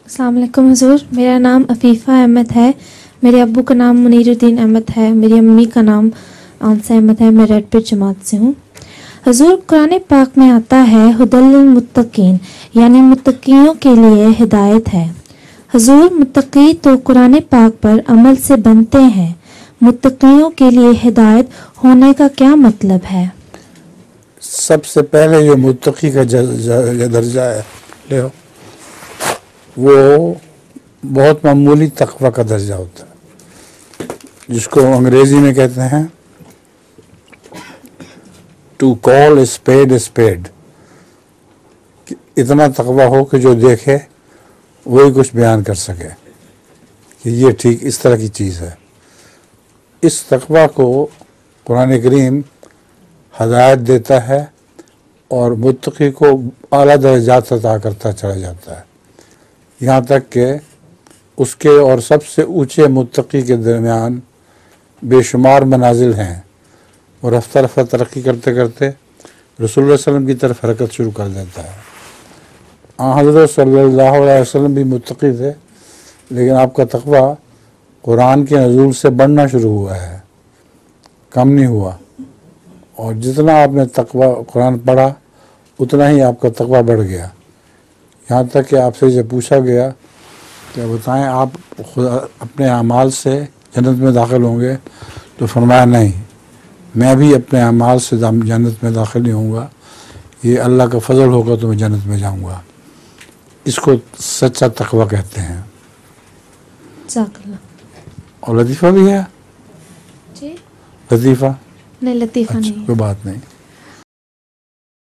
السلام علیکم حضور، میرا نام عفیفہ احمد ہے، میرے ابو کا نام منیر الدین احمد ہے، میری امی کا نام آنسہ احمد ہے، میں ریڈ پٹ جماعت سے ہوں۔ حضور، قرآن پاک میں آتا ہے ہدی للمتقین، یعنی متقیوں کے لیے ہدایت ہے۔ حضور، متقی تو قرآن پاک پر عمل سے بنتے ہیں، متقیوں کے لیے ہدایت ہونے کا کیا مطلب ہے؟ سب سے پہلے جو متقی کا درجہ ہے وہ بہت معمولی تقوی کا درجہ ہوتا ہے، جس کو انگریزی میں کہتے ہیں ٹو کال اے اسپیڈ، اتنا تقوی ہو کہ جو دیکھے وہی کچھ بیان کر سکے کہ یہ ٹھیک اس طرح کی چیز ہے۔ اس تقوی کو قرآن کریم ہدایت دیتا ہے اور متقی کو اعلیٰ درجات عطا کرتا چلا جاتا ہے، یہاں تک کہ اس کے اور سب سے اونچے متقی کے درمیان بے شمار منازل ہیں، اور رفتہ رفتہ ترقی کرتے کرتے رسول اللہ علیہ وسلم کی طرف حرکت شروع کر دیتا ہے۔ حضرت صلی اللہ علیہ وسلم بھی متقی تھے، لیکن آپ کا تقوی قرآن کے نزول سے بڑھنا شروع ہوا ہے، کم نہیں ہوا، اور جتنا آپ نے تقوی قرآن پڑھا اتنا ہی آپ کا تقوی بڑھ گیا، یہاں تک کہ آپ سے جب پوچھا گیا کہ بتائیں آپ خدا اپنے اعمال سے جنت میں داخل ہوں گے، تو فرمایا نہیں، میں بھی اپنے اعمال سے جنت میں داخل نہیں ہوں گا، یہ اللہ کا فضل ہوگا تو میں جنت میں جاؤں گا۔ اس کو سچا تقوی کہتے ہیں۔ جزاک اللہ۔ اور لطیفہ بھی ہے؟ جی لطیفہ؟ نہیں، لطیفہ اچھا، نہیں۔ کوئی بات نہیں۔